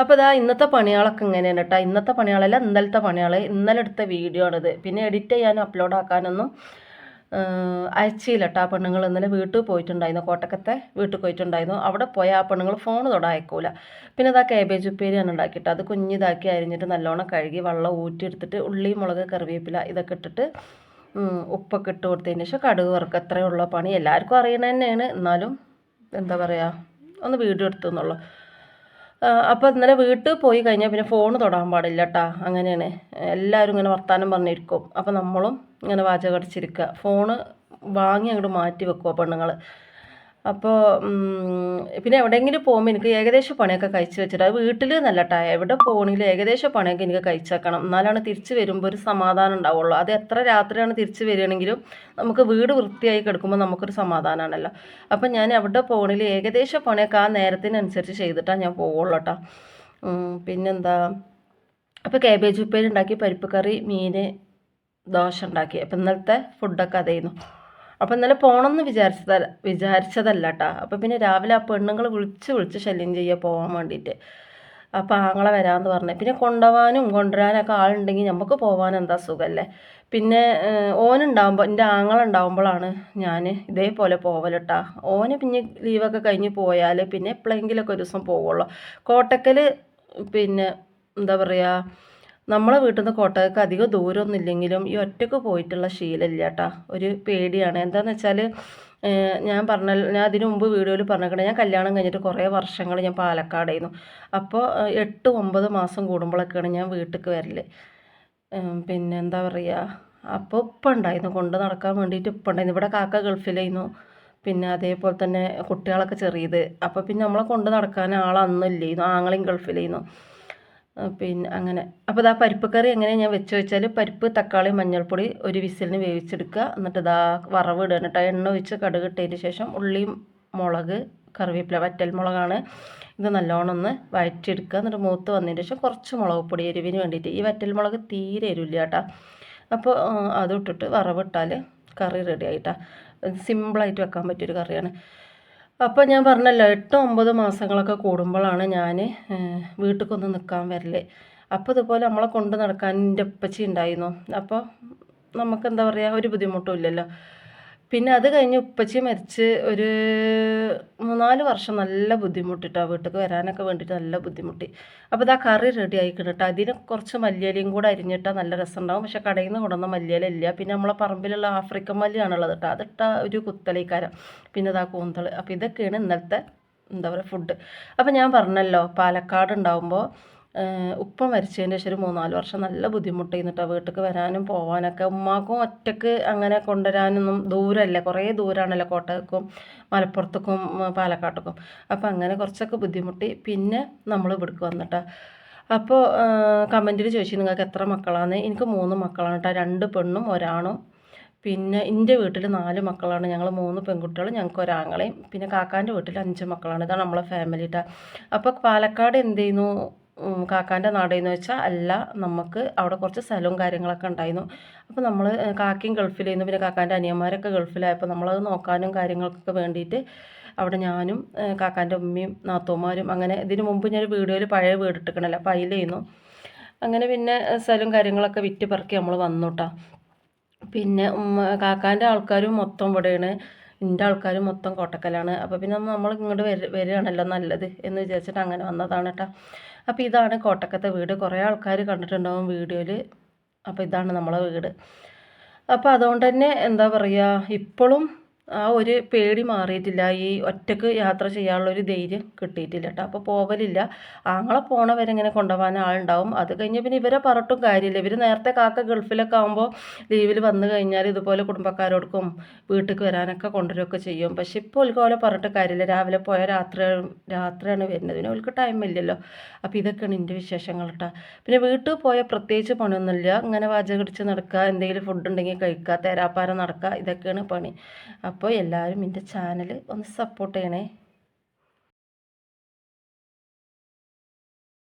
അപ്പോൾ ഇതാ ഇന്നത്തെ പണികളൊക്കെ ഇങ്ങനെയാണ് കേട്ടോ. ഇന്നത്തെ പണികളല്ല, ഇന്നലത്തെ പണികൾ. ഇന്നലെ എടുത്ത വീഡിയോ ആണിത്. പിന്നെ എഡിറ്റ് ചെയ്യാനും അപ്ലോഡ് ആക്കാനൊന്നും അയച്ചില്ല കേട്ടോ. ആ പെണ്ണുങ്ങൾ ഇന്നലെ വീട്ടിൽ പോയിട്ടുണ്ടായിരുന്നു, കോട്ടക്കത്തെ വീട്ടിൽ പോയിട്ടുണ്ടായിരുന്നു. അവിടെ പോയ ആ പെണ്ണുങ്ങൾ ഫോൺ തൊടാൻ അയക്കൂല. പിന്നെ ഇതാ കാബേജ് ഉപ്പേരിയാണ് ഉണ്ടാക്കിയിട്ട് അത് കുഞ്ഞിതാക്കി അരിഞ്ഞിട്ട് നല്ലോണം കഴുകി വെള്ളം ഊറ്റിയെടുത്തിട്ട് ഉള്ളി, മുളക്, കറിവേപ്പില ഇതൊക്കെ ഇട്ടിട്ട് ഉപ്പൊക്കെ ഇട്ട് കൊടുത്തതിന് ശേഷം കടുക് വറുക്കുക. അത്രയുള്ള പണി എല്ലാവർക്കും അറിയണത് തന്നെയാണ്. എന്നാലും എന്താ പറയുക, ഒന്ന് വീഡിയോ എടുത്തു എന്നുള്ളൂ. അപ്പോൾ ഇന്നലെ വീട്ടിൽ പോയി കഴിഞ്ഞാൽ പിന്നെ ഫോൺ തൊടാൻ പാടില്ല കേട്ടോ. അങ്ങനെയാണ്, എല്ലാവരും ഇങ്ങനെ വർത്താനം പറഞ്ഞിരിക്കും. അപ്പോൾ നമ്മളും ഇങ്ങനെ വാചകം അടിച്ചിരിക്കുക. ഫോണ് വാങ്ങി അങ്ങോട്ട് മാറ്റി വെക്കുക പെണ്ണുങ്ങൾ. അപ്പോൾ പിന്നെ എവിടെയെങ്കിലും പോകുമ്പോൾ എനിക്ക് ഏകദേശം പണിയൊക്കെ കഴിച്ച് വെച്ചിട്ട്, അത് വീട്ടിൽ നല്ല കേട്ടോ, എവിടെ പോകണമെങ്കിലും ഏകദേശം പണിയൊക്കെ എനിക്ക് കഴിച്ച് വെക്കണം. എന്നാലാണ് തിരിച്ച് വരുമ്പോൾ ഒരു സമാധാനം ഉണ്ടാവുള്ളൂ. അത് എത്ര രാത്രിയാണ് തിരിച്ച് വരികയാണെങ്കിലും നമുക്ക് വീട് വൃത്തിയായി കിടക്കുമ്പോൾ നമുക്കൊരു സമാധാനമാണല്ലോ. അപ്പം ഞാൻ എവിടെ പോകണമെങ്കിലും ഏകദേശം പണിയൊക്കെ ആ നേരത്തിനനുസരിച്ച് ചെയ്തിട്ടാണ് ഞാൻ പോവുള്ളൂ കേട്ടോ. പിന്നെന്താ, അപ്പോൾ കാബേജ് ഉപ്പേരി ഉണ്ടാക്കി, പരിപ്പ് കറി, മീൻ, ദോശ ഉണ്ടാക്കി. അപ്പം ഇന്നലത്തെ ഫുഡൊക്കെ അതായിരുന്നു. അപ്പം ഇന്നലെ പോകണമെന്ന് വിചാരിച്ചതല്ല കേട്ടോ. അപ്പം പിന്നെ രാവിലെ ആ പെണ്ണുങ്ങൾ വിളിച്ച് ശല്യം ചെയ്യുക പോകാൻ വേണ്ടിയിട്ട്. അപ്പം ആങ്ങളെ വരാമെന്ന് പറഞ്ഞു. പിന്നെ കൊണ്ടുവരാനൊക്കെ ആളുണ്ടെങ്കിൽ നമുക്ക് പോകാൻ എന്താ സുഖമല്ലേ. പിന്നെ ഓനുണ്ടാകുമ്പോൾ, എൻ്റെ ആങ്ങളുണ്ടാകുമ്പോഴാണ് ഞാൻ ഇതേപോലെ പോവലിട്ടാ. ഓന് പിന്നെ ലീവൊക്കെ കഴിഞ്ഞ് പോയാൽ പിന്നെ എപ്പോഴെങ്കിലുമൊക്കെ ഒരു ദിവസം പോവുള്ളൂ. കോട്ടക്കൽ പിന്നെ എന്താ പറയുക, നമ്മളെ വീട്ടിൽ നിന്ന് കോട്ടയക്ക് അധികം ദൂരമൊന്നും ഇല്ലെങ്കിലും ഈ ഒറ്റയ്ക്ക് പോയിട്ടുള്ള ശീലമില്ല കേട്ടോ. ഒരു പേടിയാണ്. എന്താണെന്ന് വെച്ചാൽ ഞാൻ അതിനു മുമ്പ് വീഡിയോയിൽ പറഞ്ഞേക്കണേ, ഞാൻ കല്യാണം കഴിഞ്ഞിട്ട് കുറേ വർഷങ്ങൾ ഞാൻ പാലക്കാടായിരുന്നു. അപ്പോൾ 8-9 മാസം കൂടുമ്പോഴൊക്കെയാണ് ഞാൻ വീട്ടിലേക്ക് വരൽ. പിന്നെ എന്താ പറയുക, അപ്പോൾ ഇപ്പം ഉണ്ടായിരുന്നു കൊണ്ട് നടക്കാൻ വേണ്ടിയിട്ട്. ഇപ്പം ഉണ്ടായിരുന്നു. ഇവിടെ കാക്ക ഗൾഫിലായിരുന്നു. പിന്നെ അതേപോലെ തന്നെ കുട്ടികളൊക്കെ ചെറിയത്. അപ്പോൾ പിന്നെ നമ്മളെ കൊണ്ട് നടക്കാൻ ആളൊന്നുമില്ലായിരുന്നു. ആങ്ങളെയും ഗൾഫിലായിരുന്നു. പിന്നെ അങ്ങനെ. അപ്പോൾ ഇതാ പരിപ്പ് കറി എങ്ങനെയാണ് ഞാൻ വെച്ച് വെച്ചാൽ, പരിപ്പ്, തക്കാളി, മഞ്ഞൾപ്പൊടി ഒരു വിസിലിന് വേവിച്ചെടുക്കുക. എന്നിട്ട് ഇതാ വറവ് ഇടുക. എന്നിട്ട് എണ്ണ ഒഴിച്ച് കടുക് ഇട്ടതിന് ശേഷം ഉള്ളിയും, മുളക്, കറിവേപ്പില, വറ്റൽ മുളകാണ് ഇത്, നല്ലോണം ഒന്ന് വഴറ്റിയെടുക്കുക. എന്നിട്ട് മൂത്ത് വന്നതിന് ശേഷം കുറച്ച് മുളക് പൊടി എരിവിന് വേണ്ടിയിട്ട്. ഈ വറ്റൽ മുളക് തീരെ എരിവില്ല കേട്ടോ. അപ്പോൾ അതിട്ടിട്ട് വറവിട്ടാൽ കറി റെഡി ആയിട്ടാ. സിമ്പിളായിട്ട് വെക്കാൻ പറ്റിയൊരു കറിയാണ്. അപ്പോൾ ഞാൻ പറഞ്ഞല്ലോ, 8-9 മാസങ്ങളൊക്കെ കൂടുമ്പോഴാണ് ഞാൻ വീട്ടിലേക്കൊന്ന് നിൽക്കാൻ വരൽ. അപ്പോൾ ഇതുപോലെ നമ്മളെ കൊണ്ട് നടക്കാൻ എൻ്റെ ഉപ്പച്ചി ഉണ്ടായിരുന്നു. അപ്പോൾ നമുക്കെന്താ പറയുക, ഒരു ബുദ്ധിമുട്ടും ഇല്ലല്ലോ. പിന്നെ അത് കഴിഞ്ഞ് ഉപ്പച്ചി മരിച്ച് ഒരു 3-4 വർഷം നല്ല ബുദ്ധിമുട്ടിട്ടോ, വീട്ടിലേക്ക് വരാനൊക്കെ വേണ്ടിയിട്ട് നല്ല ബുദ്ധിമുട്ടി. അപ്പോൾ ഇതാ കറി റെഡി ആയിക്കണം കേട്ടോ. അതിന് കുറച്ച് മല്ലിയിലയും കൂടെ അരിഞ്ഞിട്ടാൽ നല്ല രസമുണ്ടാകും. പക്ഷേ കടയിൽ നിന്ന് കൊണ്ടുവന്ന മല്ലിയില ഇല്ല. പിന്നെ നമ്മളെ പറമ്പിലുള്ള ആഫ്രിക്കൻ മല്ലിയാണുള്ളത് കേട്ടോ. അതിട്ട ഒരു കുത്തലൈക്കാരം. പിന്നെ ഇതാ കൂന്തൾ. അപ്പോൾ ഇതൊക്കെയാണ് ഇന്നലത്തെ എന്താ പറയുക ഫുഡ്. അപ്പോൾ ഞാൻ പറഞ്ഞല്ലോ, പാലക്കാട് ഉണ്ടാകുമ്പോൾ ഉപ്പ മരിച്ചതിന് ശേഷം ഒരു 3-4 വർഷം നല്ല ബുദ്ധിമുട്ടായിരുന്നു കേട്ടോ, വീട്ടിലേക്ക് വരാനും പോകാനൊക്കെ. ഉമ്മാക്കും ഒറ്റയ്ക്ക് അങ്ങനെ കൊണ്ടുവരാനൊന്നും, ദൂരമല്ലേ, കുറേ ദൂരമാണല്ലോ കോട്ടയക്കും മലപ്പുറത്തേക്കും പാലക്കാട്ടേക്കും. അപ്പോൾ അങ്ങനെ കുറച്ചൊക്കെ ബുദ്ധിമുട്ടി. പിന്നെ നമ്മൾ ഇവിടേക്ക് വന്നിട്ടാ. അപ്പോൾ കമൻറ്റിൽ ചോദിച്ചു നിങ്ങൾക്ക് എത്ര മക്കളാണ്. എനിക്ക് 3 മക്കളാണ് കേട്ടോ, 2 പെണ്ണും ഒരാണും. പിന്നെ എൻ്റെ വീട്ടിൽ 4 മക്കളാണ്. ഞങ്ങൾ 3 പെൺകുട്ടികളും, ഞങ്ങൾക്ക് ഒരാങ്ങളെയും. പിന്നെ കാക്കാൻ്റെ വീട്ടിൽ 5 മക്കളാണ്. ഇതാണ് നമ്മളെ ഫാമിലി കേട്ടോ. അപ്പോൾ പാലക്കാട് എന്ത് ചെയ്യുന്നു, കാക്കാൻ്റെ നാടെന്ന് വെച്ചാൽ അല്ല, നമുക്ക് അവിടെ കുറച്ച് സ്ഥലവും കാര്യങ്ങളൊക്കെ ഉണ്ടായിരുന്നു. അപ്പോൾ നമ്മൾ കാക്കയും ഗൾഫിലായിരുന്നു. പിന്നെ കാക്കാൻ്റെ അനിയന്മാരൊക്കെ ഗൾഫിലായപ്പോൾ നമ്മളത് നോക്കാനും കാര്യങ്ങൾക്കൊക്കെ വേണ്ടിയിട്ട് അവിടെ ഞാനും കാക്കാൻ്റെ ഉമ്മയും നാത്തൂമാരും, അങ്ങനെ ഇതിന് മുമ്പ് ഞാൻ വീഡിയോയിൽ പഴയ വീട് ഇട്ടിക്കണല്ലോ, അപ്പോൾ അതിലായിരുന്നു. അങ്ങനെ പിന്നെ സ്ഥലവും കാര്യങ്ങളൊക്കെ വിറ്റ് പറക്കി നമ്മൾ വന്നു കേട്ടോ. പിന്നെ കാക്കാൻ്റെ ആൾക്കാരും മൊത്തം ഇവിടെയാണ്, എൻ്റെ ആൾക്കാരും മൊത്തം കോട്ടക്കലാണ്. അപ്പോൾ പിന്നെ നമ്മൾ ഇങ്ങോട്ട് വരികയാണല്ലോ നല്ലത് എന്ന് വിചാരിച്ചിട്ട് അങ്ങനെ വന്നതാണ് കേട്ടോ. അപ്പോൾ ഇതാണ് കോട്ടക്കത്തെ വീട്. കുറേ ആൾക്കാർ കണ്ടിട്ടുണ്ടാവും വീഡിയോയിൽ. അപ്പോൾ ഇതാണ് നമ്മളെ വീട്. അപ്പോൾ അതുകൊണ്ട് തന്നെ എന്താ പറയുക, ഇപ്പോഴും ആ ഒരു പേടി മാറിയിട്ടില്ല. ഈ ഒറ്റയ്ക്ക് യാത്ര ചെയ്യാനുള്ളൊരു ധൈര്യം കിട്ടിയിട്ടില്ല കേട്ടോ. അപ്പോൾ പോവലില്ല. ആങ്ങളെ പോണവരെ ഇങ്ങനെ കൊണ്ടുപോകാൻ ആളുണ്ടാവും. അത് കഴിഞ്ഞ് പിന്നെ ഇവരെ പറഞ്ഞിട്ടും കാര്യമില്ല. ഇവർ നേരത്തെ കാക്ക ഗൾഫിലൊക്കെ ആകുമ്പോൾ ലീവിൽ വന്നു കഴിഞ്ഞാൽ ഇതുപോലെ കുടുംബക്കാരോടൊപ്പം വീട്ടിലേക്ക് വരാനൊക്കെ കൊണ്ടുവരികയൊക്കെ ചെയ്യും. പക്ഷെ ഇപ്പോൾ ഓൽക്ക് പോലെ പറഞ്ഞിട്ട് കാര്യമില്ല. രാവിലെ പോയാൽ രാത്രിയാണ് വരുന്നത്. പിന്നെ ഓൽക്ക് ടൈമില്ലല്ലോ. അപ്പോൾ ഇതൊക്കെയാണ് എൻ്റെ വിശേഷങ്ങൾ കേട്ടോ. പിന്നെ വീട്ടിൽ പോയാൽ പ്രത്യേകിച്ച് പണിയൊന്നുമില്ല. ഇങ്ങനെ വാചകം അടിച്ച് നടക്കുക, എന്തെങ്കിലും ഫുഡ് ഉണ്ടെങ്കിൽ കഴിക്കുക, തേരാപ്പാരം നടക്കുക, ഇതൊക്കെയാണ് പണി. അപ്പോൾ എല്ലാവരും എൻ്റെ ചാനൽ ഒന്ന് സപ്പോർട്ട് ചെയ്യണേ.